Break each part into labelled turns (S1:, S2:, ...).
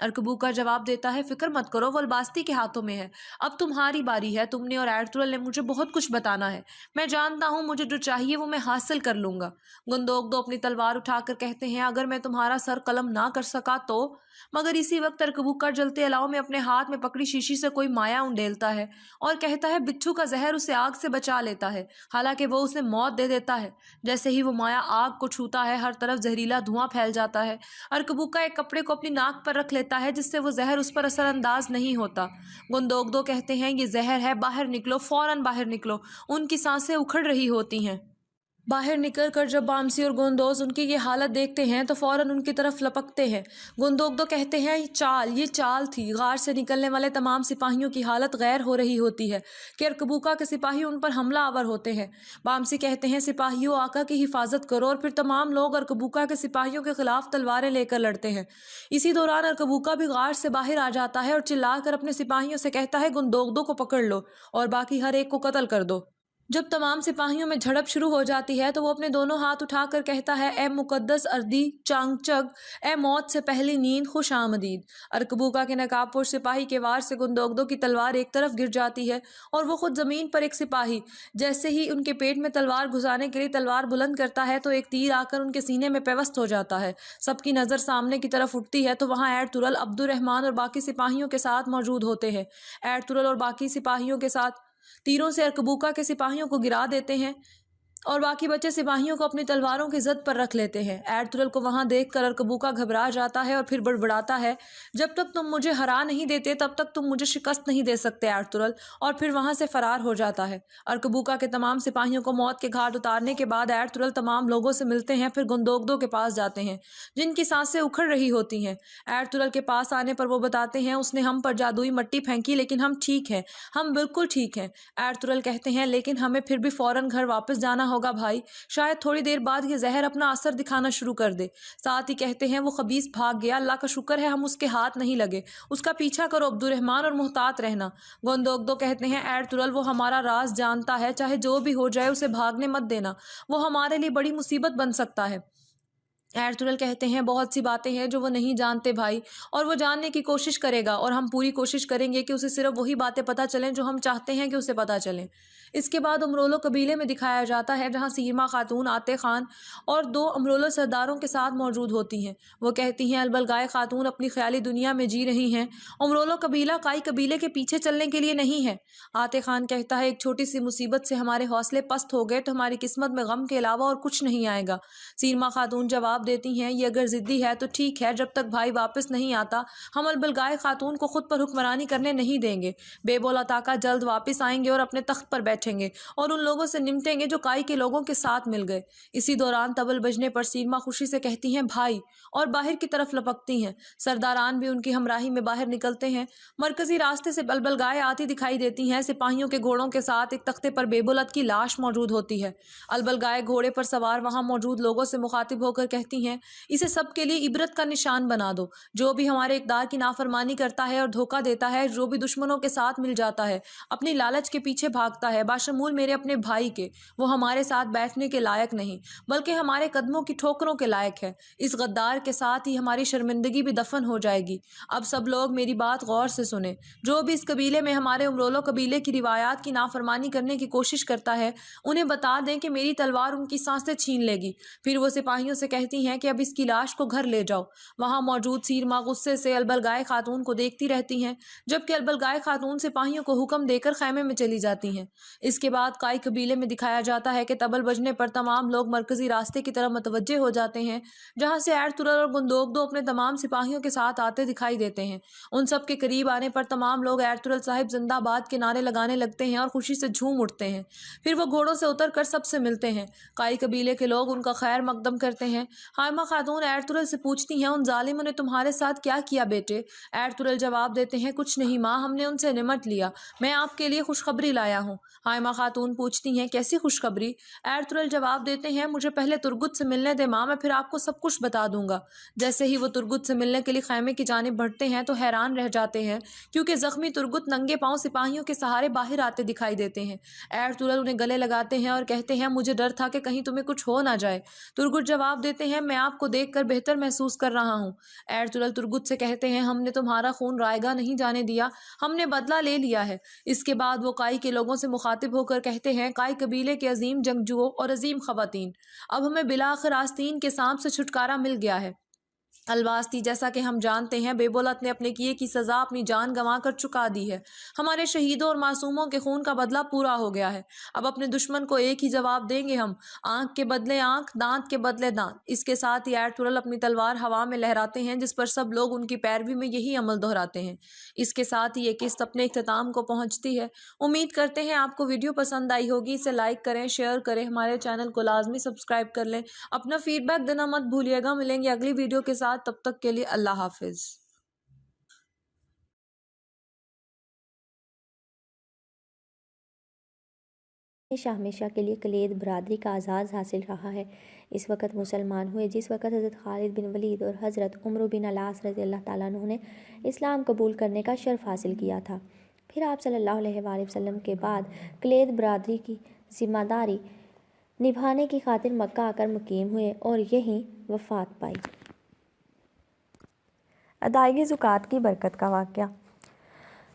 S1: ارکبو کا جواب دیتا ہے، فکر مت کرو، وہ الباستی کے ہاتھوں میں ہے، اب تمہاری باری ہے، تم نے اور ایرترل نے مجھے بہت کچھ بتانا ہے، میں جانتا ہوں مجھے جو چاہیے وہ میں حاصل کر لوں گا۔ گندوگدو اپنی تلوار اٹھا کر کہتے ہیں، اگر میں تمہارا سر قلم نہ کر سکا تو؟ مگر اسی وقت ارکبو کا جلتے الاؤ میں اپنے ہاتھ میں پکڑی شیشی سے کوئی مایا انڈیلتا ہے اور کہتا ہے بچھو کا زہر اسے آگ سے بچا لیتا ہے، حالانکہ وہ اسے موت دے دیتا ہے۔ جیسے ہی وہ مایا آگ کو چھوتا ہے ہر طرف زہریلا دھواں پھیل جاتا ہے۔ ارکبو کا ایک کپڑے کو اپنی ناک پر رکھ لیتا ہے جس سے وہ زہر اس پر اثر انداز نہیں ہوتا۔ گندوگدو کہتے ہیں، یہ زہر ہے، باہر نکلو، فوراً باہر نکلو۔ ان کی سانسیں اکھڑ رہی ہوتی ہیں۔ باہر نکل کر جب بامسی اور گوندوز ان کی یہ حالت دیکھتے ہیں تو فوراً ان کی طرف لپکتے ہیں۔ گندوگدو کہتے ہیں، یہ چال تھی۔ غار سے نکلنے والے تمام سپاہیوں کی حالت غیر ہو رہی ہوتی ہے کہ ارکبوکا کے سپاہی ان پر حملہ آور ہوتے ہیں۔ بامسی کہتے ہیں، سپاہیوں، آقا کی حفاظت کرو، اور پھر تمام لوگ ارکبوکا کے سپاہیوں کے خلاف تلواریں لے کر لڑتے ہیں۔ اسی دوران ارکبوکا بھی غار سے باہر آ جاتا ہے اور چلا کر اپنے سپاہیوں سے کہتا ہے، گندوگدو کو پکڑ لو اور باقی ہر ایک کو قتل کر دو۔ جب تمام سپاہیوں میں جھڑپ شروع ہو جاتی ہے تو وہ اپنے دونوں ہاتھ اٹھا کر کہتا ہے، اے مقدس اردی چانگ چگ، اے موت سے پہلی نیند، خوش آمدید۔ ارکبوکا کے نقاب پوش سپاہی کے وار سے گندوگدو کی تلوار ایک طرف گر جاتی ہے اور وہ خود زمین پر ایک سپاہی جیسے ہی ان کے پیٹ میں تلوار گھسانے کے لیے تلوار بلند کرتا ہے تو ایک تیر آ کر ان کے سینے میں پیوست ہو جاتا ہے۔ سب کی نظر سامنے کی طرف اٹھتی ہے تو وہاں ایرترل، عبد الرحمن اور باقی سپاہیوں کے ساتھ موجود ہوتے ہیں۔ ایرترل اور باقی سپاہیوں کے ساتھ تیروں سے ارکبوکا کے سپاہیوں کو گرا دیتے ہیں اور باقی بچے سپاہیوں کو اپنی تلواروں کی زد پر رکھ لیتے ہیں۔ ایرترل کو وہاں دیکھ کر ارکبوکا گھبرا جاتا ہے اور پھر بڑبڑاتا ہے، جب تک تم مجھے ہرا نہیں دیتے تب تک تم مجھے شکست نہیں دے سکتے ایرترل، اور پھر وہاں سے فرار ہو جاتا ہے۔ ارکبوکا کے تمام سپاہیوں کو موت کے گھاٹ اتارنے کے بعد ایرترل تمام لوگوں سے ملتے ہیں، پھر گندوگدو کے پاس جاتے ہیں جن کی سانسیں اکھڑ رہی ہوتی ہیں۔ ایرترل کے پاس آنے پر وہ بتاتے ہیں، اس نے ہم پر جادوئی مٹی پھینکی لیکن ہم ٹھیک ہیں، ہم بالکل ٹھیک ہیں۔ ایرترل کہتے ہیں، لیکن ہمیں پھر بھی فوراً گھر واپس جانا ہوگا بھائی، شاید تھوڑی دیر بعد یہ زہر اپنا اثر دکھانا شروع کر دے۔ ساتھ ہی کہتے ہیں، وہ خبیث بھاگ گیا، اللہ کا شکر ہے ہم اس کے ہاتھ نہیں لگے، اس کا پیچھا کرو عبد الرحمن اور محتاط رہنا۔ گندوگدو کہتے ہیں، ایرترل، وہ ہمارا راز جانتا ہے، چاہے جو بھی ہو جائے اسے بھاگنے مت دینا، وہ ہمارے لیے بڑی مصیبت بن سکتا ہے۔ ایرترل کہتے ہیں، بہت سی باتیں ہیں جو وہ نہیں جانتے بھائی، اور وہ جاننے کی کوشش کرے گا، اور ہم پوری کوشش کریں گے کہ اسے صرف وہی باتیں پتہ چلیں جو ہم چاہتے ہیں کہ اسے پتہ چلیں۔ اس کے بعد امرولو قبیلے میں دکھایا جاتا ہے جہاں سیرما خاتون، آتے خان اور 2 امرولو سرداروں کے ساتھ موجود ہوتی ہیں۔ وہ کہتی ہیں، البلگائے خاتون اپنی خیالی دنیا میں جی رہی ہیں، امرولو قبیلہ کائی قبیلے کے پیچھے چلنے کے لیے نہیں ہے۔ آتے خان کہتا ہے، ایک چھوٹی سی مصیبت سے ہمارے حوصلے پست ہو گئے تو ہماری قسمت میں غم کے علاوہ اور کچھ نہیں آئے گا۔ سیرما خاتون جواب دیتی ہیں، یہ اگر ضدی ہے تو ٹھیک ہے، جب تک بھائی واپس نہیں آتا ہم البلگائے خاتون کو خود پر حکمرانی کرنے نہیں دیں گے۔ بے بول عطاقہ جلد واپس آئیں گے اور اپنے تخت پر بیٹھیں گے اور ان لوگوں سے نمٹیں گے جو کائی کے لوگوں کے ساتھ مل گئے۔ اسی دوران طبل بجنے پر سیرما خوشی سے کہتی ہیں، بھائی، اور باہر کی طرف لپکتی ہیں۔ سرداران بھی ان کی ہمراہی میں باہر نکلتے ہیں۔ مرکزی راستے سے البلگائے آتی دکھائی دیتی ہیں، سپاہیوں کے گھوڑوں کے ساتھ ایک تختے پر بے بولت کی لاش موجود ہوتی ہے۔ البلگائے گھوڑے پر سوار وہاں موجود لوگوں سے مخاطب ہو کر کہتی ہیں، اسے سب کے لیے عبرت کا نشان بنا دو، جو بھی ہمارے اقدار کی نافرمانی کرتا ہے اور دھوکہ دیتا ہے، جو بھی دشمنوں کے ساتھ مل جاتا ہے، اپنی لالچ کے پیچھے بھاگتا ہے، باشمول میرے اپنے بھائی کے، وہ ہمارے ساتھ بیٹھنے کے لائق نہیں بلکہ ہمارے قدموں کی ٹھوکروں کے لائق ہے۔ اس غدار کے ساتھ ہی ہماری شرمندگی بھی دفن ہو جائے گی۔ اب سب لوگ میری بات غور سے سنیں، جو بھی اس قبیلے میں ہمارے امرولو قبیلے کی روایات کی نافرمانی کرنے کی کوشش کرتا ہے، انہیں بتا دیں کہ میری تلوار ان کی سانسیں چھین لے گی۔ پھر وہ سپاہیوں سے کہتی ہیں کہ اب اس کی لاش کو گھر لے جاؤ۔ وہاں موجود سیرما غصے سے البلگائے خاتون کو دیکھتی رہتی ہیں، جبکہ البلگائے خاتون سپاہیوں کو حکم دے کر خیمے میں چلی جاتی ہیں۔ اس کے بعد کائی قبیلے میں دکھایا جاتا ہے کہ طبل بجنے پر تمام لوگ مرکزی راستے کی طرف متوجہ ہو جاتے ہیں، جہاں سے ایرترل اور گندوگدو اپنے تمام سپاہیوں کے ساتھ آتے دکھائی دیتے ہیں۔ ان سب کے قریب آنے پر تمام لوگ ایرترل صاحب زندہ باد کے نعرے لگانے لگتے ہیں اور خوشی سے جھوم اٹھتے ہیں۔ پھر وہ گھوڑوں سے اتر کر سب سے ملتے ہیں۔ کائی قبیلے کے لوگ ان کا خیر مقدم کرتے ہیں۔ ہائمہ خاتون ایرترل سے پوچھتی ہیں، ان ظالموں نے تمہارے ساتھ کیا کیا بیٹے؟ ایرترل جواب دیتے ہیں، کچھ نہیں ماں، ہم نے ان سے نمٹ لیا، میں آپ کے لیے خوشخبری لایا ہوں۔ حائمہ خاتون پوچھتی ہیں کیسی خوشخبری؟ ایرطغرل جواب دیتے ہیں مجھے پہلے ترگت سے ملنے دے ماں، میں پھر آپ کو سب کچھ بتا دوں گا۔ جیسے ہی وہ ترگت سے ملنے کے لیے خیمے کی جانب بڑھتے ہیں تو حیران رہ جاتے ہیں کیونکہ زخمی ترگت ننگے پاؤں سپاہیوں کے سہارے باہر آتے دکھائی دیتے ہیں۔ ایرطغرل انہیں گلے لگاتے ہیں اور کہتے ہیں مجھے ڈر تھا کہ کہیں تمہیں کچھ ہو نہ جائے۔ ترگت جواب دیتے ہیں میں آپ کو دیکھ کر بہتر محسوس کر رہا ہوں۔ ایرطغرل ترگت سے کہتے ہیں ہم نے تمہارا خون رائیگاں نہیں جانے دیا، ہم نے بدلہ لے لیا ہے۔ اس کے بعد وہ کائی کے لوگوں سے مخاطب ہو کر کہتے ہیں کائی قبیلے کے عظیم جنگجوؤں اور عظیم خواتین، اب ہمیں بلاخر آستین کے سانپ سے چھٹکارا مل گیا ہے۔ الواسطی، جیسا کہ ہم جانتے ہیں بیبولت نے اپنے کیے کی سزا اپنی جان گنوا کر چکا دی ہے۔ ہمارے شہیدوں اور معصوموں کے خون کا بدلہ پورا ہو گیا ہے۔ اب اپنے دشمن کو ایک ہی جواب دیں گے ہم، آنکھ کے بدلے آنکھ، دانت کے بدلے دانت۔ اس کے ساتھ ہی ایرطغرل اپنی تلوار ہوا میں لہراتے ہیں جس پر سب لوگ ان کی پیروی میں یہی عمل دہراتے ہیں۔ اس کے ساتھ ہی یہ قسط اپنے اختتام کو پہنچتی ہے۔ امید کرتے ہیں آپ کو ویڈیو پسند آئی ہوگی۔ اسے لائک کریں، شیئر کریں، ہمارے چینل کو لازمی سبسکرائب کر لیں۔ اپنا فیڈ بیک دینا مت بھولیے گا۔ ملیں گے اگلی ویڈیو کے ساتھ، تب تک کے لیے اللہ حافظ۔
S2: ہمیشہ ہمیشہ کے لیے کلید برادری کا اعزاز حاصل رہا ہے۔ اس وقت مسلمان ہوئے جس وقت حضرت خالد بن ولید اور حضرت عمرو بن العاص رضی اللہ تعالیٰ عنہ نے اسلام قبول کرنے کا شرف حاصل کیا تھا۔ پھر آپ صلی اللہ علیہ وآلہ وسلم کے بعد کلید برادری کی ذمہ داری نبھانے کی خاطر مکہ آ کر مقیم ہوئے اور یہیں وفات پائی۔ ادائیگی زکوٰۃ کی برکت کا واقعہ۔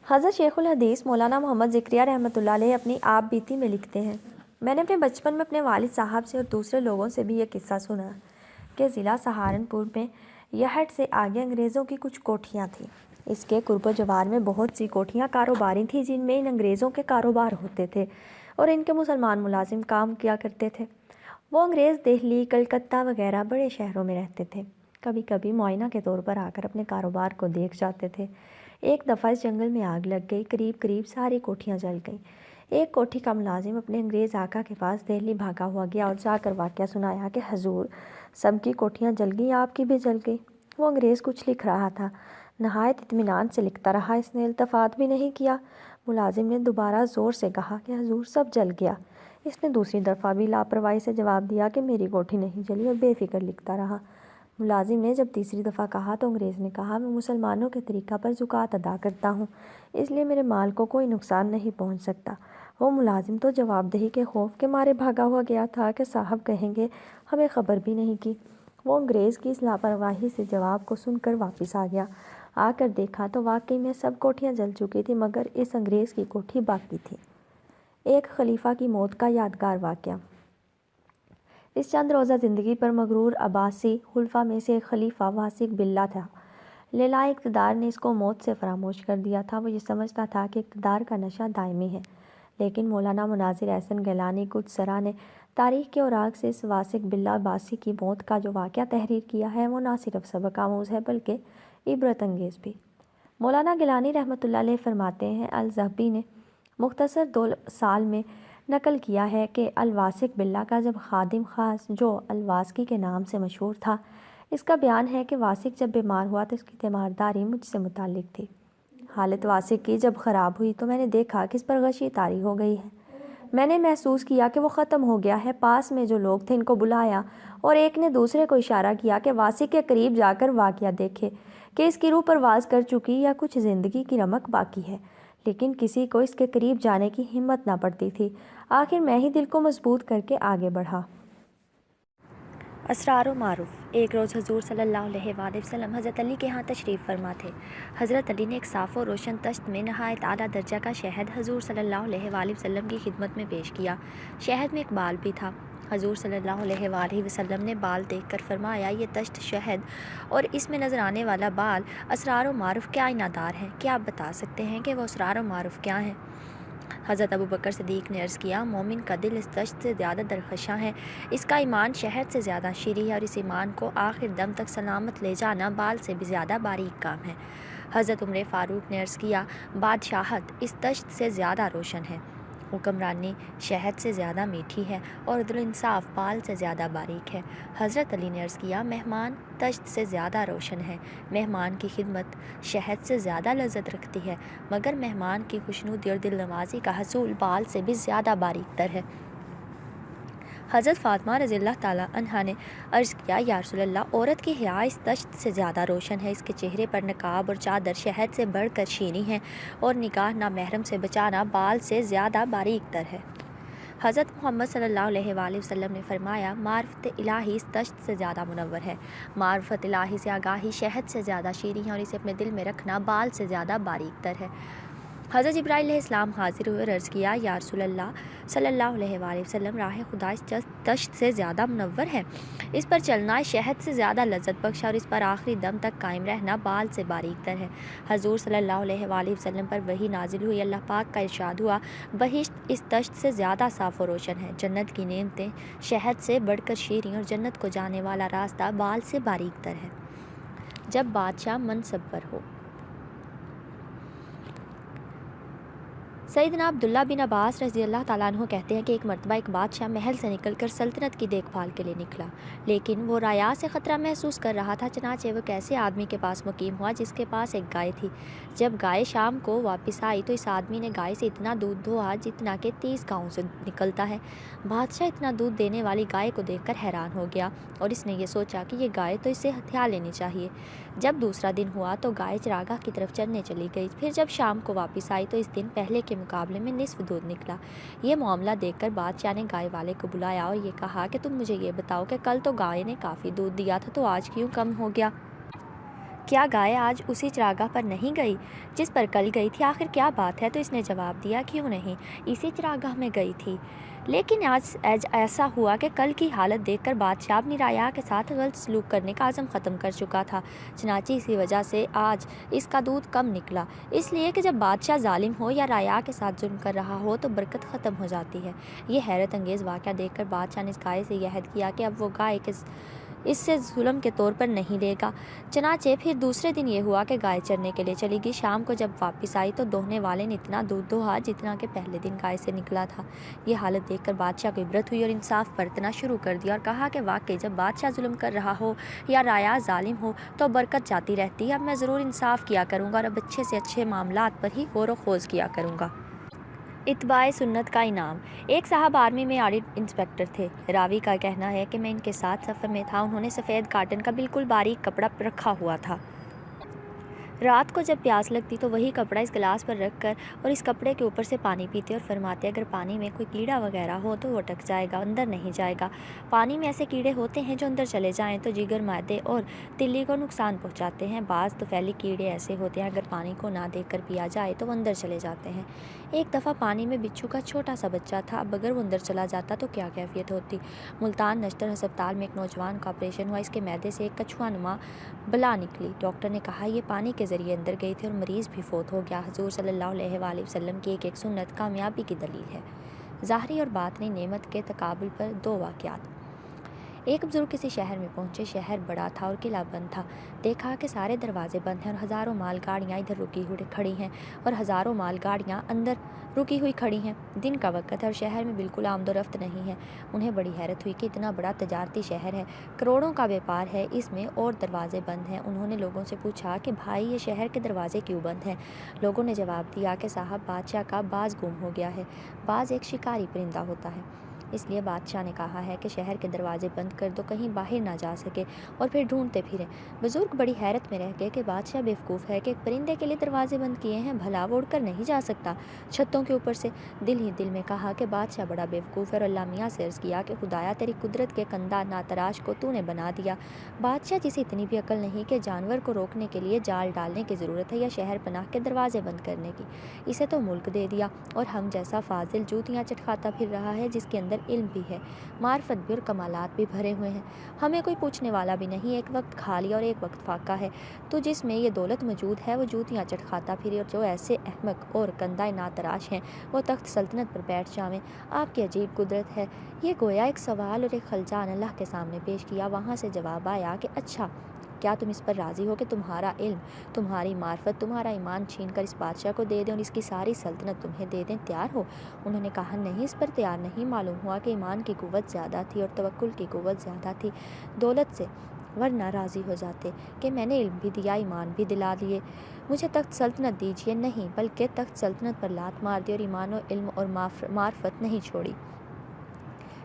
S2: حضرت شیخ الحدیث مولانا محمد زکریا رحمۃ اللہ علیہ اپنی آپ بیتی میں لکھتے ہیں میں نے اپنے بچپن میں اپنے والد صاحب سے اور دوسرے لوگوں سے بھی یہ قصہ سنا کہ ضلع سہارنپور میں یہٹ سے آگے انگریزوں کی کچھ کوٹھیاں تھیں۔ اس کے قرب و جوار میں بہت سی کوٹھیاں کاروباری تھیں جن میں ان انگریزوں کے کاروبار ہوتے تھے اور ان کے مسلمان ملازم کام کیا کرتے تھے۔ وہ انگریز دہلی، کلکتہ وغیرہ بڑے شہروں میں رہتے تھے، کبھی کبھی معائنہ کے طور پر آ کر اپنے کاروبار کو دیکھ جاتے تھے۔ ایک دفعہ اس جنگل میں آگ لگ گئی، قریب ساری کوٹھیاں جل گئیں۔ ایک کوٹھی کا ملازم اپنے انگریز آقا کے پاس دہلی بھاگا ہوا گیا اور جا کر واقعہ سنایا کہ حضور سب کی کوٹھیاں جل گئیں، آپ کی بھی جل گئی۔ وہ انگریز کچھ لکھ رہا تھا، نہایت اطمینان سے لکھتا رہا، اس نے التفات بھی نہیں کیا۔ ملازم نے دوبارہ زور سے کہا کہ حضور سب جل گیا۔ اس نے دوسری دفعہ بھی لاپرواہی سے جواب دیا کہ میری کوٹھی نہیں جلی اور بے فکر لکھتا رہا۔ ملازم نے جب تیسری دفعہ کہا تو انگریز نے کہا میں مسلمانوں کے طریقہ پر زکوٰۃ ادا کرتا ہوں، اس لیے میرے مال کو کوئی نقصان نہیں پہنچ سکتا۔ وہ ملازم تو جواب دہی کے خوف کے مارے بھاگا ہوا گیا تھا کہ صاحب کہیں گے ہمیں خبر بھی نہیں کی۔ وہ انگریز کی اس لاپرواہی سے جواب کو سن کر واپس آ گیا۔ آ کر دیکھا تو واقعی میں سب کوٹھیاں جل چکی تھیں مگر اس انگریز کی کوٹھی باقی تھی۔ ایک خلیفہ کی موت کا یادگار واقعہ۔ اس چند روزہ زندگی پر مغرور عباسی خلفاء میں سے ایک خلیفہ واسق باللہ تھا۔ لیلائے اقتدار نے اس کو موت سے فراموش کر دیا تھا۔ وہ یہ سمجھتا تھا کہ اقتدار کا نشہ دائمی ہے، لیکن مولانا مناظر احسن گیلانی قدس سرا نے تاریخ کے اوراق سے اس واسق باللہ عباسی کی موت کا جو واقعہ تحریر کیا ہے وہ نہ صرف سبق آموز ہے بلکہ عبرت انگیز بھی۔ مولانا گیلانی رحمۃ اللہ علیہ فرماتے ہیں الذہبی نے مختصر 2 سال میں نقل کیا ہے کہ الواسق باللہ کا جب خادم خاص جو الواسقی کے نام سے مشہور تھا، اس کا بیان ہے کہ واسق جب بیمار ہوا تو اس کی تیمارداری مجھ سے متعلق تھی۔ حالت واسق کی جب خراب ہوئی تو میں نے دیکھا کہ اس پر غشی طاری ہو گئی ہے۔ میں نے محسوس کیا کہ وہ ختم ہو گیا ہے۔ پاس میں جو لوگ تھے ان کو بلایا اور ایک نے دوسرے کو اشارہ کیا کہ واسق کے قریب جا کر واقعہ دیکھے کہ اس کی روح پرواز کر چکی یا کچھ زندگی کی رمق باقی ہے، لیکن کسی کو اس کے قریب جانے کی ہمت نہ پڑتی تھی۔ آخر میں ہی دل کو مضبوط کر کے آگے بڑھا۔ اسرار و معروف۔ ایک روز حضور صلی اللہ علیہ وآلہ وسلم حضرت علی کے ہاں تشریف فرما تھے۔ حضرت علی نے ایک صاف و روشن طشت میں نہایت اعلیٰ درجہ کا شہد حضور صلی اللہ علیہ وآلہ وسلم کی خدمت میں پیش کیا۔ شہد میں ایک بال بھی تھا۔ حضور صلی اللہ علیہ وآلہ وسلم نے بال دیکھ کر فرمایا یہ طشت شہد اور اس میں نظر آنے والا بال اسرار و معروف کے آئینہ دار ہیں، کیا آپ بتا سکتے ہیں کہ وہ اسرار و معروف کیا ہیں؟ حضرت ابو بکر صدیق نے عرض کیا مومن کا دل اس طشت سے زیادہ درخشاں ہے، اس کا ایمان شہد سے زیادہ شیریں ہے اور اس ایمان کو آخر دم تک سلامت لے جانا بال سے بھی زیادہ باریک کام ہے۔ حضرت عمر فاروق نے عرض کیا بادشاہت اس طشت سے زیادہ روشن ہے۔ حکمرانی شہد سے زیادہ میٹھی ہے اور عدل و انصاف بال سے زیادہ باریک ہے۔ حضرت علی نے عرض کیا، مہمان تشت سے زیادہ روشن ہے، مہمان کی خدمت شہد سے زیادہ لذت رکھتی ہے، مگر مہمان کی خوشنودی اور دل نوازی کا حصول بال سے بھی زیادہ باریک تر ہے۔ حضرت فاطمہ رضی اللہ تعالیٰ عنہا نے عرض کیا، یا رسول اللہ، عورت کی حیا اس تشت سے زیادہ روشن ہے، اس کے چہرے پر نقاب اور چادر شہد سے بڑھ کر شیریں ہیں اور نکاح نامحرم سے بچانا بال سے زیادہ باریک تر ہے۔ حضرت محمد صلی اللہ علیہ وآلہ وسلم نے فرمایا، معرفت الہی اس تشت سے زیادہ منور ہے، معرفت الہی سے آگاہی شہد سے زیادہ شیریں ہے اور اسے اپنے دل میں رکھنا بال سے زیادہ باریک تر ہے۔ حضرت جبرائیل علیہ السلام حاضر ہوئے اور عرض کیا، یا رسول اللہ صلی اللہ علیہ وآلہ وسلم، راہ خدا اس تشت سے زیادہ منور ہے، اس پر چلنا شہد سے زیادہ لذت بخش اور اس پر آخری دم تک قائم رہنا بال سے باریک تر ہے۔ حضور صلی اللہ علیہ وآلہ وسلم پر وحی نازل ہوئی، اللہ پاک کا ارشاد ہوا، بہشت اس تشت سے زیادہ صاف و روشن ہے، جنت کی نعمتیں شہد سے بڑھ کر شیریں اور جنت کو جانے والا راستہ بال سے باریک تر ہے۔ جب بادشاہ منصب پر ہو۔ سیدنا عبداللہ بن عباس رضی اللہ تعالیٰ عنہ کہتے ہیں کہ ایک مرتبہ ایک بادشاہ محل سے نکل کر سلطنت کی دیکھ بھال کے لیے نکلا، لیکن وہ رعایا سے خطرہ محسوس کر رہا تھا، چنانچہ وہ ایک ایسے آدمی کے پاس مقیم ہوا جس کے پاس ایک گائے تھی۔ جب گائے شام کو واپس آئی تو اس آدمی نے گائے سے اتنا دودھ دھویا جتنا کہ 30 گاؤں سے نکلتا ہے۔ بادشاہ اتنا دودھ دینے والی گائے کو دیکھ کر حیران ہو گیا اور اس نے یہ سوچا کہ یہ گائے تو اسے ہتھیا لینی چاہیے۔ جب دوسرا دن ہوا تو گائے چراگاہ کی طرف چرنے چلی گئی، پھر جب شام کو واپس آئی تو اس دن پہلے کے مقابلے میں نصف دودھ نکلا۔ یہ معاملہ دیکھ کر بادشاہ نے گائے والے کو بلایا اور یہ کہا کہ تم مجھے یہ بتاؤ کہ کل تو گائے نے کافی دودھ دیا تھا، تو آج کیوں کم ہو گیا؟ کیا گائے آج اسی چراگاہ پر نہیں گئی جس پر کل گئی تھی؟ آخر کیا بات ہے؟ تو اس نے جواب دیا، کیوں نہیں، اسی چراگاہ میں گئی تھی، لیکن آج ایسا ہوا کہ کل کی حالت دیکھ کر بادشاہ اپنی رعایا کے ساتھ غلط سلوک کرنے کا عزم ختم کر چکا تھا، چنانچہ اسی وجہ سے آج اس کا دودھ کم نکلا۔ اس لیے کہ جب بادشاہ ظالم ہو یا رعایا کے ساتھ ظلم کر رہا ہو تو برکت ختم ہو جاتی ہے۔ یہ حیرت انگیز واقعہ دیکھ کر بادشاہ نے اس گائے سے یہ عہد کیا کہ اب وہ گائے اس سے ظلم کے طور پر نہیں لے گا۔ چنانچہ پھر دوسرے دن یہ ہوا کہ گائے چرنے کے لیے چلی گئی، شام کو جب واپس آئی تو دوہنے والے نے اتنا دودھ دوہا جتنا کہ پہلے دن گائے سے نکلا تھا۔ یہ حالت دیکھ کر بادشاہ کو عبرت ہوئی اور انصاف برتنا شروع کر دیا اور کہا کہ واقعی جب بادشاہ ظلم کر رہا ہو یا رعایا ظالم ہو تو برکت جاتی رہتی ہے، اب میں ضرور انصاف کیا کروں گا اور اب اچھے سے اچھے معاملات پر ہی غور و خوض کیا کروں گا۔ اتباع سنت کا انعام۔ ایک صاحب آرمی میں آڈٹ انسپکٹر تھے۔ راوی کا کہنا ہے کہ میں ان کے ساتھ سفر میں تھا، انہوں نے سفید کاٹن کا بالکل باریک کپڑا رکھا ہوا تھا۔ رات کو جب پیاس لگتی تو وہی کپڑا اس گلاس پر رکھ کر اور اس کپڑے کے اوپر سے پانی پیتے اور فرماتے، اگر پانی میں کوئی کیڑا وغیرہ ہو تو وہ اٹک جائے گا، اندر نہیں جائے گا۔ پانی میں ایسے کیڑے ہوتے ہیں جو اندر چلے جائیں تو جگر، معدے اور تلی کو نقصان پہنچاتے ہیں۔ بعض طفیلی کیڑے ایسے ہوتے ہیں، اگر پانی کو نہ دیکھ کر پیا جائے تو وہ اندر چلے جاتے ہیں۔ ایک دفعہ پانی میں بچھو کا چھوٹا سا بچہ تھا، اب اگر وہ اندر چلا جاتا تو کیا کیفیت ہوتی۔ ملتان نشتر ہسپتال میں ایک نوجوان کا آپریشن ہوا، اس کے معدے سے ایک کچھوا نما بلا نکلی۔ ڈاکٹر نے کہا یہ پانی کے ذریعے اندر گئی تھی اور مریض بھی فوت ہو گیا۔ حضور صلی اللہ علیہ وآلہ وسلم کی ایک سنت کامیابی کی دلیل ہے۔ ظاہری اور باطنی نعمت کے تقابل پر دو واقعات۔ ایک بزرگ کسی شہر میں پہنچے، شہر بڑا تھا اور قلعہ بند تھا۔ دیکھا کہ سارے دروازے بند ہیں اور ہزاروں مال گاڑیاں ادھر رکی ہوئی کھڑی ہیں اور ہزاروں مال گاڑیاں اندر رکی ہوئی کھڑی ہیں۔ دن کا وقت ہے اور شہر میں بالکل آمد و رفت نہیں ہے۔ انہیں بڑی حیرت ہوئی کہ اتنا بڑا تجارتی شہر ہے، کروڑوں کا بیپار ہے، اس میں اور دروازے بند ہیں۔ انہوں نے لوگوں سے پوچھا کہ بھائی یہ شہر کے دروازے کیوں بند ہیں؟ لوگوں نے جواب دیا کہ صاحب بادشاہ کا باز گم ہو گیا ہے۔ باز ایک شکاری پرندہ ہوتا ہے، اس لیے بادشاہ نے کہا ہے کہ شہر کے دروازے بند کر دو، کہیں باہر نہ جا سکے اور پھر ڈھونڈتے پھریں۔ بزرگ بڑی حیرت میں رہ گئے کہ بادشاہ بیوقوف ہے کہ ایک پرندے کے لیے دروازے بند کیے ہیں، بھلا وہ اڑ کر نہیں جا سکتا چھتوں کے اوپر سے؟ دل ہی دل میں کہا کہ بادشاہ بڑا بیوقوف ہے اور اللہ میاں سے عرض کیا کہ خدایا تیری قدرت کے کندہ ناتراش کو تو نے بنا دیا۔ بادشاہ جسے اتنی بھی عقل نہیں کہ جانور کو روکنے کے لیے جال ڈالنے کی ضرورت ہے یا شہر پناہ کے دروازے بند کرنے کی، اسے تو ملک دے دیا اور ہم جیسا فاضل جوتیاں چٹکھاتا پھر رہا ہے جس کے اندر علم بھی ہے، معرفت بھی اور کمالات بھی بھرے ہوئے ہیں، ہمیں کوئی پوچھنے والا بھی نہیں، ایک وقت خالی اور ایک وقت فاقہ ہے، تو جس میں یہ دولت موجود ہے وہ جوتیاں چٹکھاتا پھرے اور جو ایسے احمق اور کندہ ناتراش ہیں وہ تخت سلطنت پر بیٹھ جاویں۔ آپ کی عجیب قدرت ہے۔ یہ گویا ایک سوال اور ایک خلجان اللہ کے سامنے پیش کیا، وہاں سے جواب آیا کہ اچھا کیا تم اس پر راضی ہو کہ تمہارا علم، تمہاری معرفت، تمہارا ایمان چھین کر اس بادشاہ کو دے دیں اور اس کی ساری سلطنت تمہیں دے دیں؟ تیار ہو؟ انہوں نے کہا نہیں، اس پر تیار نہیں۔ معلوم ہوا کہ ایمان کی قوت زیادہ تھی اور توکل کی قوت زیادہ تھی دولت سے، ورنہ راضی ہو جاتے کہ میں نے علم بھی دیا، ایمان بھی دلا دیے، مجھے تخت سلطنت دیجیے، نہیں بلکہ تخت سلطنت پر لات مار دی اور ایمان و علم اور معرفت نہیں چھوڑی۔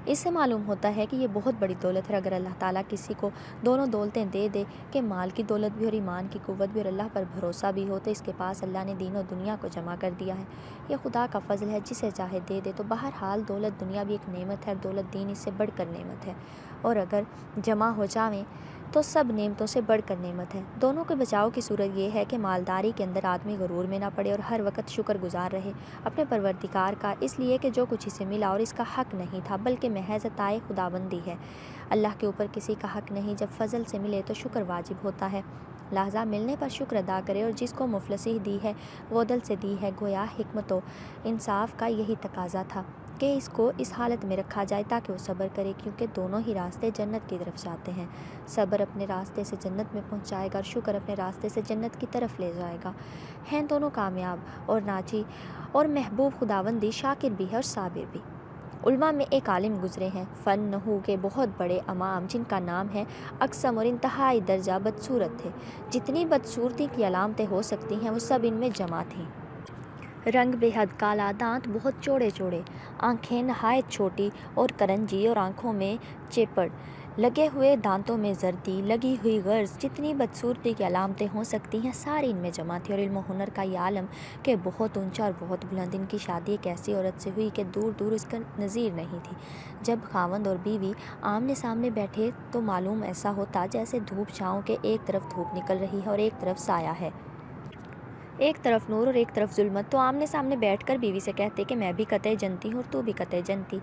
S2: اس سے معلوم ہوتا ہے کہ یہ بہت بڑی دولت ہے۔ اگر اللہ تعالیٰ کسی کو دونوں دولتیں دے دے کہ مال کی دولت بھی اور ایمان کی قوت بھی اور اللہ پر بھروسہ بھی ہو، تو اس کے پاس اللہ نے دین و دنیا کو جمع کر دیا ہے۔ یہ خدا کا فضل ہے، جسے چاہے دے دے۔ تو بہرحال دولت دنیا بھی ایک نعمت ہے اور دولت دین اس سے بڑھ کر نعمت ہے، اور اگر جمع ہو جاویں تو سب نعمتوں سے بڑھ کر نعمت ہے۔ دونوں کے بچاؤ کی صورت یہ ہے کہ مالداری کے اندر آدمی غرور میں نہ پڑے اور ہر وقت شکر گزار رہے اپنے پروردگار کا، اس لیے کہ جو کچھ اسے ملا اور اس کا حق نہیں تھا بلکہ محض عطائے خداوندی ہے۔ اللہ کے اوپر کسی کا حق نہیں، جب فضل سے ملے تو شکر واجب ہوتا ہے، لہذا ملنے پر شکر ادا کرے، اور جس کو مفلسی دی ہے وہ عدل سے دی ہے۔ گویا حکمت و انصاف کا یہی تقاضا تھا کہ اس کو اس حالت میں رکھا جائے تاکہ وہ صبر کرے، کیونکہ دونوں ہی راستے جنت کی طرف جاتے ہیں۔ صبر اپنے راستے سے جنت میں پہنچائے گا اور شکر اپنے راستے سے جنت کی طرف لے جائے گا۔ ہیں دونوں کامیاب اور ناجی، اور محبوب خداوندی شاکر بھی ہے اور صابر بھی۔ علماء میں ایک عالم گزرے ہیں، فن نحو کے بہت بڑے امام، جن کا نام ہے اقسم، اور انتہائی درجہ بدصورت تھے۔ جتنی بدصورتی کی علامتیں ہو سکتی ہیں وہ سب ان میں جمع تھیں۔ رنگ بے حد کالا، دانت بہت چوڑے چوڑے، آنکھیں نہایت چھوٹی اور کرنجی، اور آنکھوں میں چیپڑ لگے ہوئے، دانتوں میں زردی لگی ہوئی غرض، جتنی بدصورتی کی علامتیں ہو سکتی ہیں ساری ان میں جمع تھی۔ اور علم و ہنر کا یہ عالم کہ بہت اونچا اور بہت بلند، ان کی شادی ایک ایسی عورت سے ہوئی کہ دور دور اس کا نظیر نہیں تھی۔ جب خاوند اور بیوی آمنے سامنے بیٹھے تو معلوم ایسا ہوتا جیسے دھوپ چھاؤں کے ایک طرف دھوپ نکل رہی ہے اور ایک طرف سایہ ہے، ایک طرف نور اور ایک طرف ظلمت۔ تو آمنے سامنے بیٹھ کر بیوی سے کہتے کہ میں بھی قطعی جنتی ہوں اور تو بھی قطعی جنتی۔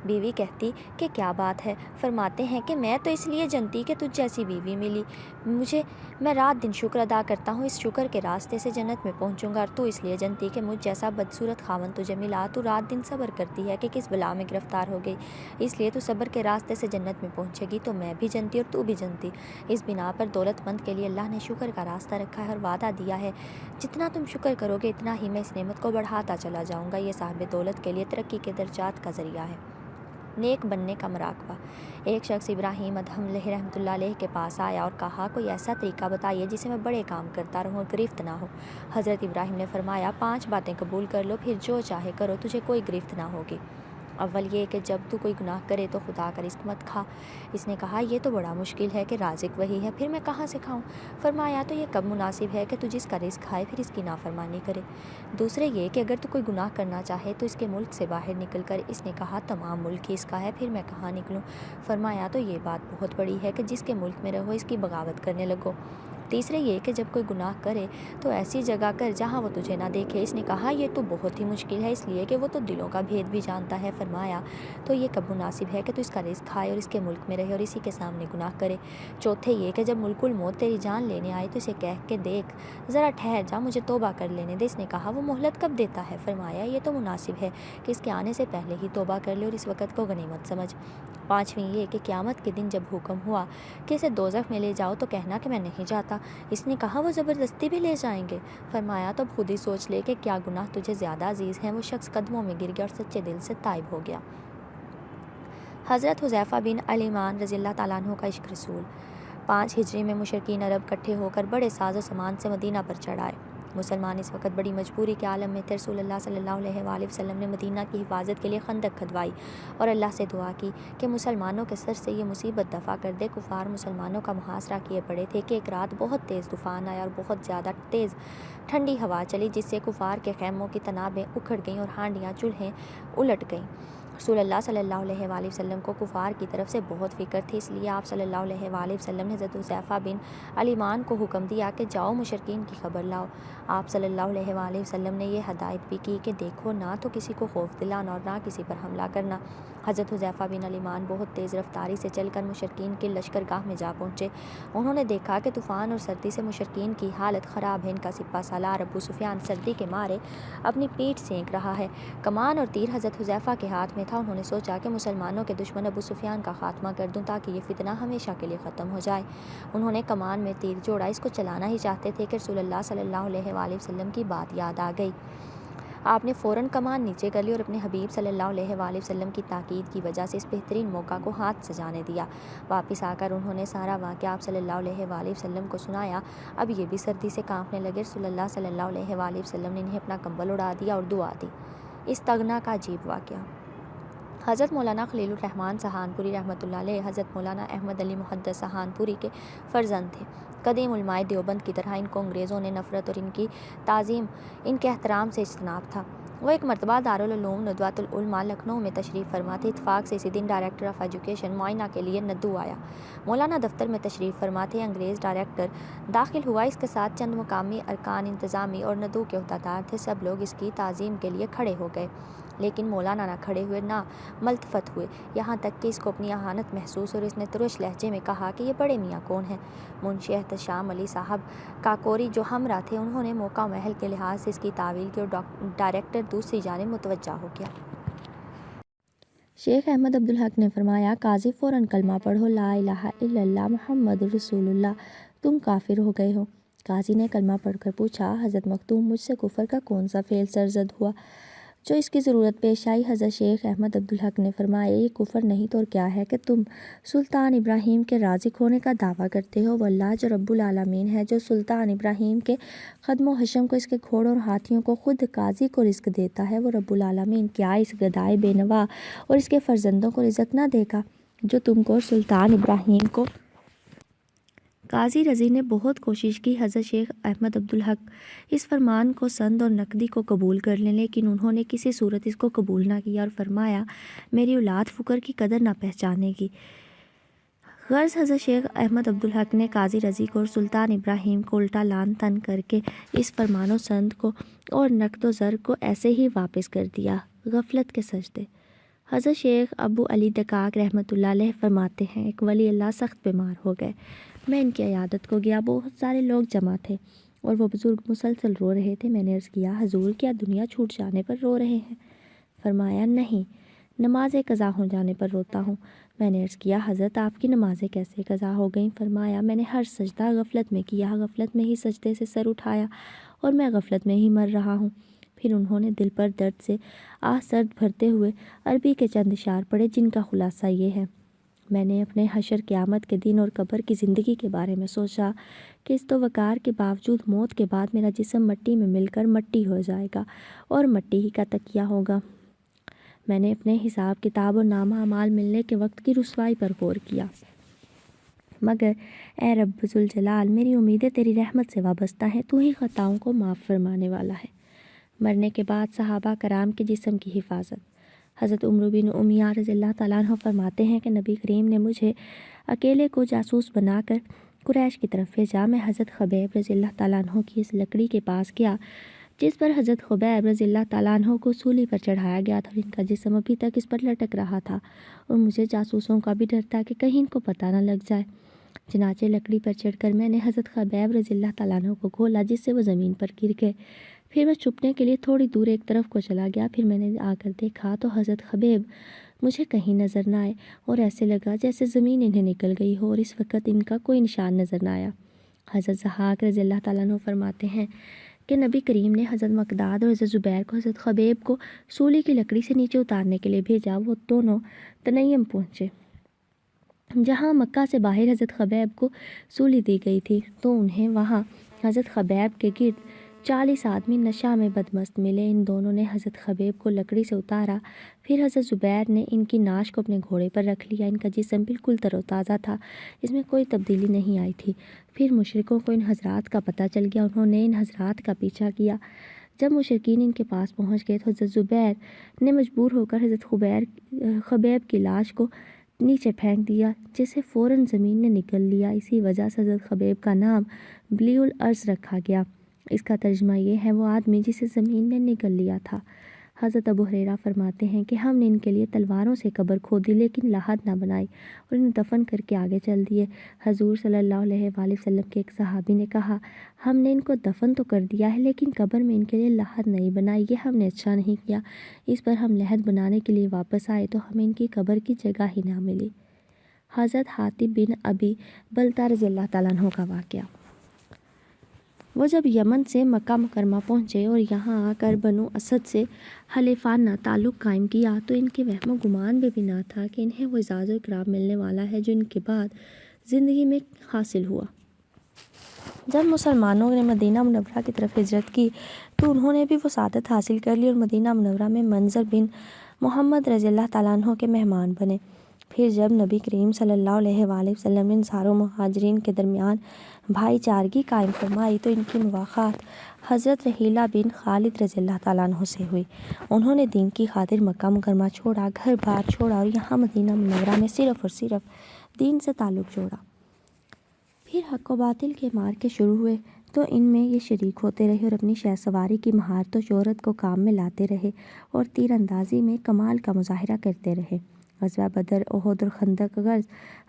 S2: بیوی کہتی کہ کیا بات ہے؟ فرماتے ہیں کہ میں تو اس لیے جنتی کہ تجھ جیسی بیوی ملی مجھے، میں رات دن شکر ادا کرتا ہوں، اس شکر کے راستے سے جنت میں پہنچوں گا، اور تو اس لیے جنتی کہ مجھ جیسا بدصورت خاوند تجھے ملا، تو رات دن صبر کرتی ہے کہ کس بلا میں گرفتار ہو گئی، اس لیے تو صبر کے راستے سے جنت میں پہنچے گی۔ تو میں بھی جنتی اور تو بھی جنتی۔ اس بنا پر دولت مند کے لیے اللہ نے شکر کا راستہ رکھا ہے اور وعدہ دیا ہے جتنا تم شکر کرو گے اتنا ہی میں اس نعمت کو بڑھاتا چلا جاؤں گا۔ یہ صاحب دولت کے لیے ترقی کے درجات کا ذریعہ ہے۔ نیک بننے کا مراقبہ۔ ایک شخص ابراہیم ادہم رحمۃ اللہ علیہ کے پاس آیا اور کہا کوئی ایسا طریقہ بتائیے جسے میں بڑے کام کرتا رہوں اور گرفت نہ ہو۔ حضرت ابراہیم نے فرمایا 5 باتیں قبول کر لو، پھر جو چاہے کرو، تجھے کوئی گرفت نہ ہوگی۔ اول یہ کہ جب تو کوئی گناہ کرے تو خدا کا رزق مت کھا۔ اس نے کہا یہ تو بڑا مشکل ہے کہ رازق وہی ہے، پھر میں کہاں سے کھاؤں؟ فرمایا تو یہ کب مناسب ہے کہ تو جس کا رزق کھائے پھر اس کی نافرمانی کرے۔ دوسرے یہ کہ اگر تو کوئی گناہ کرنا چاہے تو اس کے ملک سے باہر نکل کر۔ اس نے کہا تمام ملک ہی اس کا ہے، پھر میں کہاں نکلوں؟ فرمایا تو یہ بات بہت بڑی ہے کہ جس کے ملک میں رہو اس کی بغاوت کرنے لگو۔ تیسرے یہ کہ جب کوئی گناہ کرے تو ایسی جگہ کر جہاں وہ تجھے نہ دیکھے۔ اس نے کہا یہ تو بہت ہی مشکل ہے، اس لیے کہ وہ تو دلوں کا بھید بھی جانتا ہے۔ فرمایا تو یہ کب مناسب ہے کہ تو اس کا رزق کھائے اور اس کے ملک میں رہے اور اسی کے سامنے گناہ کرے۔ چوتھے یہ کہ جب ملک الموت تیری جان لینے آئے تو اسے کہہ کے دیکھ ذرا ٹھہر جا، مجھے توبہ کر لینے دے۔ اس نے کہا وہ مہلت کب دیتا ہے؟ فرمایا یہ تو مناسب ہے کہ اس کے آنے سے پہلے ہی توبہ کر لے اور اس وقت کو غنیمت سمجھ۔ پانچویں یہ کہ قیامت کے دن جب حکم ہوا کہ اسے دوزخ میں لے جاؤ تو کہنا کہ میں نہیں جاتا۔ اس نے کہا وہ زبردستی بھی لے جائیں گے؟ فرمایا تو اب خود ہی سوچ لے کہ کیا گناہ تجھے زیادہ عزیز ہیں۔ وہ شخص قدموں میں گر گیا اور سچے دل سے تائب ہو گیا۔ حضرت حذیفہ بن الیمان رضی اللہ تعالیٰ عنہ کا عشق رسول۔ 5 ہجری میں مشرکین عرب اکٹھے ہو کر بڑے ساز و سامان سے مدینہ پر چڑھ آئے۔ مسلمان اس وقت بڑی مجبوری کے عالم میں تھے۔ رسول اللہ صلی اللہ علیہ وآلہ وسلم نے مدینہ کی حفاظت کے لیے خندق کھدوائی اور اللہ سے دعا کی کہ مسلمانوں کے سر سے یہ مصیبت دفع کر دے۔ کفار مسلمانوں کا محاصرہ کیے پڑے تھے کہ ایک رات بہت تیز طوفان آیا اور بہت زیادہ تیز ٹھنڈی ہوا چلی، جس سے کفار کے خیموں کی تنابیں اکھڑ گئیں اور ہانڈیاں چولھیں الٹ گئیں۔ رسول اللہ صلی اللہ علیہ وآلہ وسلم کو کفار کی طرف سے بہت فکر تھی، اس لیے آپ صلی اللہ علیہ وآلہ وسلم نے حضرت حذیفہ بن الیمان کو حکم دیا کہ جاؤ مشرکین کی خبر لاؤ۔ آپ صلی اللہ علیہ وآلہ وسلم نے یہ ہدایت بھی کی کہ دیکھو نہ تو کسی کو خوف دلانا اور نہ کسی پر حملہ کرنا، حضرت حذیفہ بن الیمان بہت تیز رفتاری سے چل کر مشرکین کے لشکر گاہ میں جا پہنچے۔ انہوں نے دیکھا کہ طوفان اور سردی سے مشرکین کی حالت خراب ہے۔ ان کا سپہ سالار ابو سفیان سردی کے مارے اپنی پیٹھ سینک رہا ہے۔ کمان اور تیر حضرت حذیفہ کے ہاتھ میں تھا۔ انہوں نے سوچا کہ مسلمانوں کے دشمن ابو سفیان کا خاتمہ کر دوں تاکہ یہ فتنہ ہمیشہ کے لیے ختم ہو جائے۔ انہوں نے کمان میں تیر جوڑا، اس کو چلانا ہی چاہتے تھے کہ رسول اللہ صلی اللہ علیہ وآلہ وسلم کی بات یاد آ گئی۔ آپ نے فوراً کمان نیچے کر لی اور اپنے حبیب صلی اللہ علیہ وآلہ وسلم کی تاکید کی وجہ سے اس بہترین موقع کو ہاتھ سے جانے دیا۔ واپس آ کر انہوں نے سارا واقعہ آپ صلی اللہ علیہ وآلہ وسلم کو سنایا۔ اب یہ بھی سردی سے کانپنے لگے۔ رسول اللہ صلی اللہ علیہ وآلہ وسلم نے انہیں اپنا کمبل اڑا دیا اور دعا دی۔ استغنا کا عجیب واقعہ۔ حضرت مولانا خلیل الرحمن سہارنپوری رحمۃ اللہ علیہ حضرت مولانا احمد علی محدث سہارنپوری کے فرزند تھے۔ قدیم علماء دیوبند کی طرح ان کو انگریزوں نے نفرت اور ان کی تعظیم، ان کے احترام سے اجتناب تھا۔ وہ ایک مرتبہ دارالعلوم ندوۃ العلماء لکھنؤ میں تشریف فرما تھے۔ اتفاق سے اسی دن ڈائریکٹر آف ایجوکیشن معائنہ کے لیے ندو آیا۔ مولانا دفتر میں تشریف فرما تھے۔ انگریز ڈائریکٹر داخل ہوا، اس کے ساتھ چند مقامی ارکان انتظامی اور ندو کے عہدیدار تھے۔ سب لوگ اس کی تعظیم کے لیے کھڑے ہو گئے، لیکن مولانا نہ کھڑے ہوئے نہ ملتفت ہوئے، یہاں تک کہ اس کو اپنی اہانت محسوس اور اس نے ترش لہجے میں کہا کہ یہ بڑے میاں کون ہیں؟ منشی احتشام علی صاحب کاکوری جو ہمراہ تھے، انہوں نے موقع و محل کے لحاظ سے اس کی تعویل کی اور ڈائریکٹر دوسری جانب متوجہ ہو گیا۔ شیخ احمد عبدالحق نے فرمایا، قاضی فوراً کلمہ پڑھو، لا الہ الا اللہ محمد رسول اللہ، تم کافر ہو گئے ہو۔ قاضی نے کلمہ پڑھ کر پوچھا، حضرت مختوم مجھ سے کفر کا کون سا فعل سرزد ہوا جو اس کی ضرورت پیش آئی؟ حضرت شیخ احمد عبدالحق نے فرمایا، یہ کفر نہیں تو اور کیا ہے کہ تم سلطان ابراہیم کے رازق ہونے کا دعویٰ کرتے ہو۔ واللہ جو رب العالمین ہے، جو سلطان ابراہیم کے خدم و حشم کو، اس کے گھوڑوں اور ہاتھیوں کو، خود قاضی کو رزق دیتا ہے، وہ رب العالمین کیا اس گدائے بے نوا اور اس کے فرزندوں کو رزق نہ دے گا جو تم کو اور سلطان ابراہیم کو؟ قاضی رضی نے بہت کوشش کی حضرت شیخ احمد عبدالحق اس فرمان کو سند اور نقدی کو قبول کر لیں، لیکن انہوں نے کسی صورت اس کو قبول نہ کیا اور فرمایا، میری اولاد فقر کی قدر نہ پہچانے گی۔ غرض حضرت شیخ احمد عبدالحق نے قاضی رضی کو اور سلطان ابراہیم کو الٹا لان تن کر کے اس فرمان و سند کو اور نقد و زر کو ایسے ہی واپس کر دیا۔ غفلت کے سجدے۔ حضرت شیخ ابو علی دقاق رحمۃ اللہ علیہ فرماتے ہیں، ایک ولی اللہ سخت بیمار ہو گئے، میں ان کی عیادت کو گیا، بہت سارے لوگ جمع تھے اور وہ بزرگ مسلسل رو رہے تھے۔ میں نے عرض کیا، حضور کیا دنیا چھوٹ جانے پر رو رہے ہیں؟ فرمایا، نہیں، نماز قضا ہو جانے پر روتا ہوں۔ میں نے عرض کیا، حضرت آپ کی نمازیں کیسے قضا ہو گئیں؟ فرمایا، میں نے ہر سجدہ غفلت میں کیا، غفلت میں ہی سجدے سے سر اٹھایا اور میں غفلت میں ہی مر رہا ہوں۔ پھر انہوں نے دل پر درد سے آہ سرد بھرتے ہوئے عربی کے چند اشعار پڑھے، جن کا خلاصہ یہ ہے، میں نے اپنے حشر قیامت کے دن اور قبر کی زندگی کے بارے میں سوچا کہ اس وقار کے باوجود موت کے بعد میرا جسم مٹی میں مل کر مٹی ہو جائے گا اور مٹی ہی کا تکیہ ہوگا۔ میں نے اپنے حساب کتاب اور نامہ اعمال ملنے کے وقت کی رسوائی پر غور کیا، مگر اے رب ذوالجلال، میری امیدیں تیری رحمت سے وابستہ ہیں، تو ہی خطاؤں کو معاف فرمانے والا ہے۔ مرنے کے بعد صحابہ کرام کے جسم کی حفاظت۔ حضرت عمرو بن امیہ رضی اللہ تعالیٰ عنہ فرماتے ہیں کہ نبی کریم نے مجھے اکیلے کو جاسوس بنا کر قریش کی طرف بھیجا۔ میں حضرت خبیب رضی اللہ تعالیٰ عنہ کی اس لکڑی کے پاس گیا جس پر حضرت خبیب رضی اللہ تعالیٰ عنہ کو سولی پر چڑھایا گیا تھا، اور ان کا جسم ابھی تک اس پر لٹک رہا تھا، اور مجھے جاسوسوں کا بھی ڈر تھا کہ کہیں ان کو پتہ نہ لگ جائے۔ چنانچہ لکڑی پر چڑھ کر میں نے حضرت خبیب رضی اللہ تعالیٰ عنہ کو کھولا، جس سے وہ زمین پر گر گئے۔ پھر میں چھپنے کے لیے تھوڑی دور ایک طرف کو چلا گیا۔ پھر میں نے آ کر دیکھا تو حضرت خبیب مجھے کہیں نظر نہ آئے، اور ایسے لگا جیسے زمین انہیں نکل گئی ہو، اور اس وقت ان کا کوئی نشان نظر نہ آیا۔ حضرت ضحاک رضی اللہ تعالیٰ عنہ فرماتے ہیں کہ نبی کریم نے حضرت مقداد اور حضرت زبیر کو حضرت خبیب کو سولی کی لکڑی سے نیچے اتارنے کے لیے بھیجا۔ وہ دونوں تنعیم پہنچے، جہاں مکہ سے باہر حضرت خبیب کو سولی دی گئی تھی، تو انہیں وہاں حضرت خبیب کے گرد 40 آدمی نشہ میں بدمست ملے۔ ان دونوں نے حضرت خبیب کو لکڑی سے اتارا، پھر حضرت زبیر نے ان کی ناش کو اپنے گھوڑے پر رکھ لیا۔ ان کا جسم بالکل تر و تازہ تھا، اس میں کوئی تبدیلی نہیں آئی تھی۔ پھر مشرکوں کو ان حضرات کا پتہ چل گیا، انہوں نے ان حضرات کا پیچھا کیا۔ جب مشرکین ان کے پاس پہنچ گئے تو حضرت زبیر نے مجبور ہو کر حضرت خبیب کی لاش کو نیچے پھینک دیا، جسے فوراً زمین نے نگل لیا۔ اسی وجہ سے حضرت خبیب کا نام بلیع الارض رکھا گیا۔ اس کا ترجمہ یہ ہے، وہ آدمی جسے زمین نے نگل لیا تھا۔ حضرت ابو ہریرہ فرماتے ہیں کہ ہم نے ان کے لیے تلواروں سے قبر کھودی لیکن لحد نہ بنائی اور انہیں دفن کر کے آگے چل دیے۔ حضور صلی اللہ علیہ وآلہ وسلم کے ایک صحابی نے کہا، ہم نے ان کو دفن تو کر دیا ہے لیکن قبر میں ان کے لیے لحد نہیں بنائی، یہ ہم نے اچھا نہیں کیا۔ اس پر ہم لحد بنانے کے لیے واپس آئے تو ہمیں ان کی قبر کی جگہ ہی نہ ملی۔ حضرت حاطب بن ابی بلتہ رضی اللہ تعالیٰ عنہ کا واقعہ۔ وہ جب یمن سے مکہ مکرمہ پہنچے اور یہاں آ کر بنو اسد سے حلیفانہ تعلق قائم کیا تو ان کے وہم و گمان میں بھی نہ تھا کہ انہیں وہ اعزاز و اکرام ملنے والا ہے جو ان کے بعد زندگی میں حاصل ہوا۔ جب مسلمانوں نے مدینہ منورہ کی طرف ہجرت کی تو انہوں نے بھی وہ سعادت حاصل کر لی اور مدینہ منورہ میں منظر بن محمد رضی اللہ تعالیٰ عنہ کے مہمان بنے۔ پھر جب نبی کریم صلی اللہ علیہ وآلہ وسلم نے انصار و مہاجرین کے درمیان بھائی چارگی قائم فرمائی تو ان کی مواخات حضرت رحیلہ بن خالد رضی اللہ تعالیٰ عنہ سے ہوئی۔ انہوں نے دین کی خاطر مکہ مکرمہ چھوڑا، گھر بار چھوڑا اور یہاں مدینہ منورہ میں صرف اور صرف دین سے تعلق جوڑا۔ پھر حق و باطل کے معرکے شروع ہوئے تو ان میں یہ شریک ہوتے رہے اور اپنی شہ سواری کی مہارت و شہرت کو کام میں لاتے رہے اور تیر اندازی میں کمال کا مظاہرہ کرتے رہے۔ غزوہ بدر، احد اور خندق غرض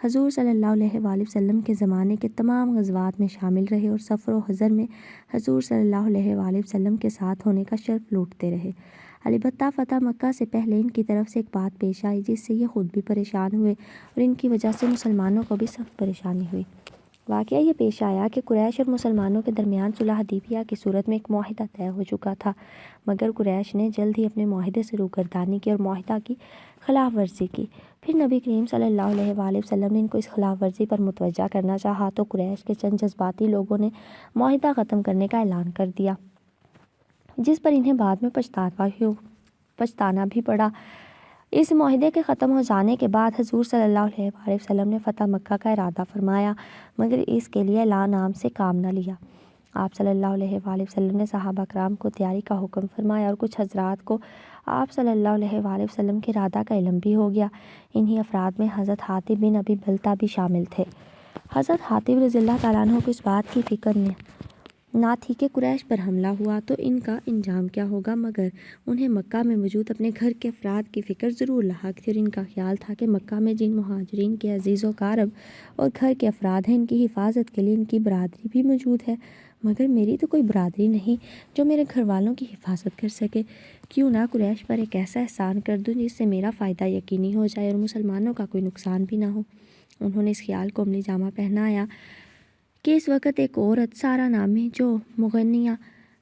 S2: حضور صلی اللہ علیہ وآلہ وسلم کے زمانے کے تمام غزوات میں شامل رہے اور سفر و حضر میں حضور صلی اللہ علیہ وآلہ وسلم کے ساتھ ہونے کا شرف لوٹتے رہے۔ البتہ فتح مکہ سے پہلے ان کی طرف سے ایک بات پیش آئی جس سے یہ خود بھی پریشان ہوئے اور ان کی وجہ سے مسلمانوں کو بھی سخت پریشانی ہوئی۔ واقعہ یہ پیش آیا کہ قریش اور مسلمانوں کے درمیان صلح حدیبیہ کی صورت میں ایک معاہدہ طے ہو چکا تھا، مگر قریش نے جلد ہی اپنے معاہدے سے روگردانی کی اور معاہدہ کی خلاف ورزی کی۔ پھر نبی کریم صلی اللہ علیہ وآلہ وسلم نے ان کو اس خلاف ورزی پر متوجہ کرنا چاہا تو قریش کے چند جذباتی لوگوں نے معاہدہ ختم کرنے کا اعلان کر دیا، جس پر انہیں بعد میں پچھتانا بھی پڑا۔ اس معاہدے کے ختم ہو جانے کے بعد حضور صلی اللہ علیہ وآلہ وسلم نے فتح مکہ کا ارادہ فرمایا، مگر اس کے لیے اعلان عام سے کام نہ لیا۔ آپ صلی اللہ علیہ وآلہ وسلم نے صحابہ کرام کو تیاری کا حکم فرمایا اور کچھ حضرات کو آپ صلی اللہ علیہ وآلہ وسلم کے ارادہ کا علم بھی ہو گیا۔ انہی افراد میں حضرت حاطب بن ابی بلتہ بھی شامل تھے۔ حضرت حاطب رضی اللہ تعالیٰ عنہ کو اس بات کی فکر نہ تھی کہ قریش پر حملہ ہوا تو ان کا انجام کیا ہوگا، مگر انہیں مکہ میں موجود اپنے گھر کے افراد کی فکر ضرور لاحق تھی اور ان کا خیال تھا کہ مکہ میں جن مہاجرین کے عزیز و اقارب اور گھر کے افراد ہیں ان کی حفاظت کے لیے ان کی برادری بھی موجود ہے، مگر میری تو کوئی برادری نہیں جو میرے گھر والوں کی حفاظت کر سکے۔ کیوں نہ قریش پر ایک ایسا احسان کر دوں جس سے میرا فائدہ یقینی ہو جائے اور مسلمانوں کا کوئی نقصان بھی نہ ہو۔ انہوں نے اس خیال کو عملی جامہ پہنایا کہ اس وقت ایک عورت سارہ نامی جو مغنیہ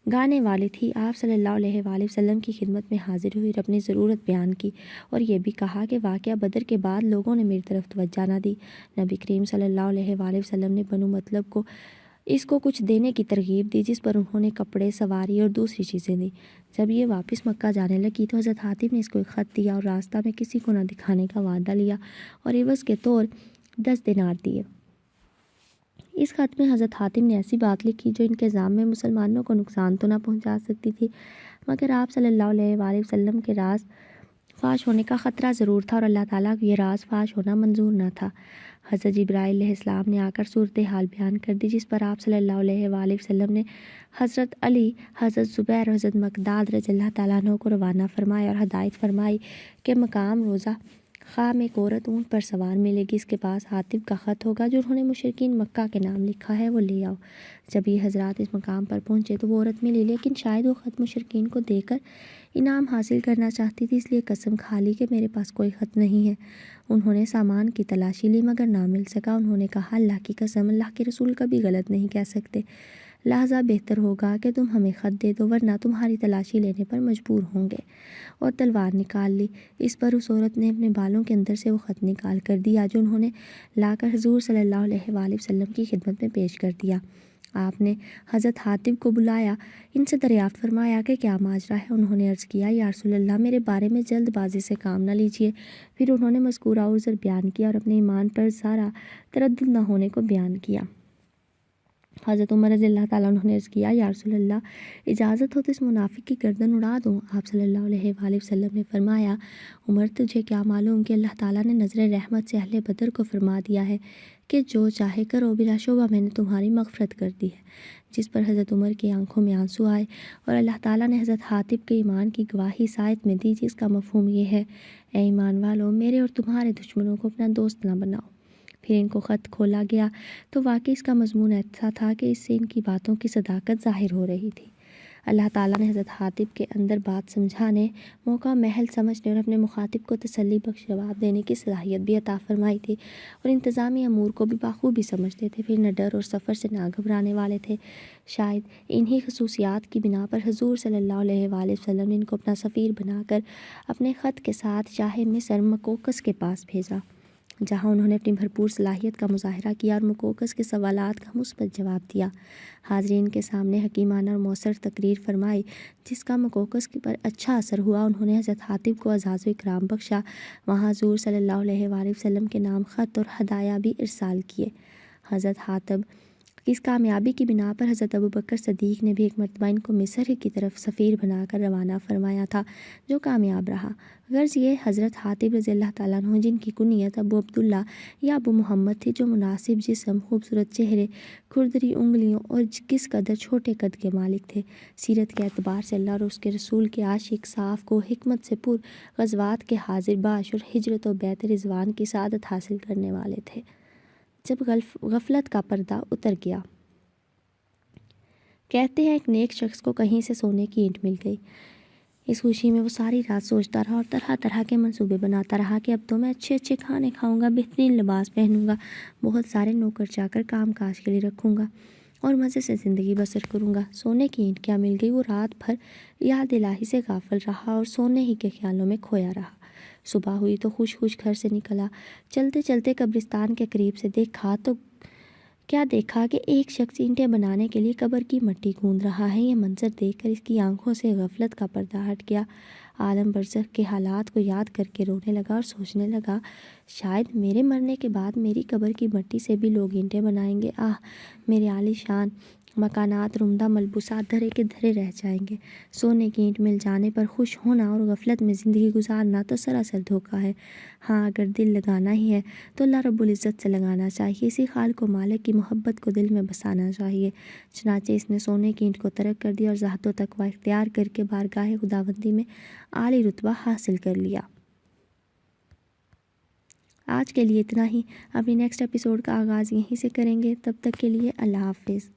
S2: گانے والی تھی آپ صلی اللہ علیہ وآلہ وسلم کی خدمت میں حاضر ہوئی اور اپنی ضرورت بیان کی اور یہ بھی کہا کہ واقعہ بدر کے بعد لوگوں نے میری طرف توجہ نہ دی۔ نبی کریم صلی اللہ علیہ وآلہ وسلم نے بنو مطلب کو اس کو کچھ دینے کی ترغیب دی جس پر انہوں نے کپڑے، سواری اور دوسری چیزیں دیں۔ جب یہ واپس مکہ جانے لگی تو حضرت حاطب نے اس کو ایک خط دیا اور راستہ میں کسی کو نہ دکھانے کا وعدہ لیا اور عوض کے طور 10 دینار دیے۔ اس خط میں حضرت حاتم نے ایسی بات لکھی جو ان کے ذام میں مسلمانوں کو نقصان تو نہ پہنچا سکتی تھی، مگر آپ صلی اللہ علیہ وآلہ وسلم کے راز فاش ہونے کا خطرہ ضرور تھا اور اللہ تعالیٰ کو یہ راز فاش ہونا منظور نہ تھا۔ حضرت جبرائیل علیہ السلام نے آ کر صورتحال بیان کر دی جس پر آپ صلی اللہ علیہ وآلہ وسلم نے حضرت علی، حضرت زبیر اور حضرت مقداد رضی اللہ تعالیٰ عنہ کو روانہ فرمایا اور ہدایت فرمائی کہ مقام روزہ خواہ میں ایک عورت اونٹ پر سوار ملے گی، اس کے پاس حاطب کا خط ہوگا جو انہوں نے مشرکین مکہ کے نام لکھا ہے، وہ لے آؤ۔ جب یہ حضرات اس مقام پر پہنچے تو وہ عورت ملی، لیکن شاید وہ خط مشرکین کو دے کر انعام حاصل کرنا چاہتی تھی، اس لیے قسم کھا لی کہ میرے پاس کوئی خط نہیں ہے۔ انہوں نے سامان کی تلاشی لی مگر نہ مل سکا۔ انہوں نے کہا اللہ کی قسم، اللہ کے رسول کبھی غلط نہیں کہہ سکتے، لہٰذا بہتر ہوگا کہ تم ہمیں خط دے دو ورنہ تمہاری تلاشی لینے پر مجبور ہوں گے، اور تلوار نکال لی۔ اس پر اس عورت نے اپنے بالوں کے اندر سے وہ خط نکال کر دیا جو انہوں نے لا کر حضور صلی اللہ علیہ وآلہ وسلم کی خدمت میں پیش کر دیا۔ آپ نے حضرت حاطب کو بلایا، ان سے دریافت فرمایا کہ کیا ماجرا ہے۔ انہوں نے عرض کیا یا رسول اللہ، میرے بارے میں جلد بازی سے کام نہ لیجیے۔ پھر انہوں نے مذکورہ عذر بیان کیا اور اپنے ایمان پر ذرا تردد نہ ہونے کو بیان کیا۔ حضرت عمر رضی اللہ تعالیٰ عنہ نے عرض کیا، یا رسول اللہ، اجازت ہو تو اس منافق کی گردن اڑا دوں؟ آپ صلی اللہ علیہ وآلہ وسلم نے فرمایا، عمر تجھے کیا معلوم کہ اللہ تعالیٰ نے نظر رحمت سے اہل بدر کو فرما دیا ہے کہ جو چاہے کرو، بلا شبہ میں نے تمہاری مغفرت کر دی ہے۔ جس پر حضرت عمر کی آنکھوں میں آنسو آئے اور اللہ تعالیٰ نے حضرت حاتب کے ایمان کی گواہی اس آیت میں دی، جس کا مفہوم یہ ہے، اے ایمان والو، میرے اور تمہارے دشمنوں کو اپنا دوست نہ بناؤ۔ پھر ان کو خط کھولا گیا تو واقعی اس کا مضمون ایسا تھا کہ اس سے ان کی باتوں کی صداقت ظاہر ہو رہی تھی۔ اللہ تعالیٰ نے حضرت حاتب کے اندر بات سمجھانے، موقع محل سمجھنے اور اپنے مخاطب کو تسلی بخش جواب دینے کی صلاحیت بھی عطا فرمائی تھی، اور انتظامی امور کو بھی بخوبی سمجھتے تھے، پھر نہ ڈر اور سفر سے نہ گھبرانے والے تھے۔ شاید انہی خصوصیات کی بنا پر حضور صلی اللہ علیہ وآلہ وسلم نے ان کو اپنا سفیر بنا کر اپنے خط کے ساتھ شاہ مصر مکوکس کے پاس بھیجا، جہاں انہوں نے اپنی بھرپور صلاحیت کا مظاہرہ کیا اور مکوکس کے سوالات کا مثبت جواب دیا۔ حاضرین کے سامنے حکیمانہ اور مؤثر تقریر فرمائی، جس کا مکوکس پر اچھا اثر ہوا۔ انہوں نے حضرت حاتب کو اعزاز و اکرام بخشا، وہاں حضور صلی اللہ علیہ وآلہ وسلم کے نام خط اور ہدایہ بھی ارسال کیے۔ حضرت حاتب کی اس کامیابی کی بنا پر حضرت ابوبکر صدیق نے بھی ایک مرتبہ ان کو مصر کی طرف سفیر بنا کر روانہ فرمایا تھا، جو کامیاب رہا۔ غرض یہ، حضرت حاتب رضی اللہ تعالیٰ عنہ، جن کی کنیت ابو عبداللہ یا ابو محمد تھی، جو مناسب جسم، خوبصورت چہرے، کھردری انگلیوں اور کس قدر چھوٹے قد کے مالک تھے، سیرت کے اعتبار سے اللہ اور اس کے رسول کے عاشق، صاف کو حکمت سے پر، غزوات کے حاضر باش اور ہجرت و بیعت رضوان کی سعادت حاصل کرنے والے تھے۔ جب غفلت کا پردہ اتر گیا، کہتے ہیں ایک نیک شخص کو کہیں سے سونے کی اینٹ مل گئی۔ اس خوشی میں وہ ساری رات سوچتا رہا اور طرح طرح کے منصوبے بناتا رہا کہ اب تو میں اچھے اچھے کھانے کھاؤں گا، بہترین لباس پہنوں گا، بہت سارے نوکر چاکر کام کاج کے لیے رکھوں گا اور مزے سے زندگی بسر کروں گا۔ سونے کی اینٹ کیا مل گئی؟ وہ رات بھر یاد الہی سے غافل رہا اور سونے ہی کے خیالوں میں کھویا رہا۔ صبح ہوئی تو خوش خوش گھر سے نکلا، چلتے چلتے قبرستان کے قریب سے دیکھا کہ ایک شخص اینٹیں بنانے کے لیے قبر کی مٹی گوندھ رہا ہے۔ یہ منظر دیکھ کر اس کی آنکھوں سے غفلت کا پردہ ہٹ گیا۔ عالم برزخ کے حالات کو یاد کر کے رونے لگا اور سوچنے لگا، شاید میرے مرنے کے بعد میری قبر کی مٹی سے بھی لوگ اینٹیں بنائیں گے۔ میرے عالی شان مکانات اور عمدہ ملبوسات دھرے کے دھرے رہ جائیں گے۔ سونے کی اینٹ مل جانے پر خوش ہونا اور غفلت میں زندگی گزارنا تو سراسر دھوکہ ہے۔ ہاں، اگر دل لگانا ہی ہے تو اللہ رب العزت سے لگانا چاہیے، اسی خالق و مالک کی محبت کو دل میں بسانا چاہیے۔ چنانچہ اس نے سونے کی اینٹ کو ترک کر دیا اور زہد و تقویٰ اختیار کر کے بارگاہ خداوندی میں عالی رتبہ حاصل کر لیا۔ آج کے لیے اتنا ہی۔ اپنی نیکسٹ ایپیسوڈ کا آغاز یہیں سے کریں گے، تب تک کے لیے اللہ حافظ۔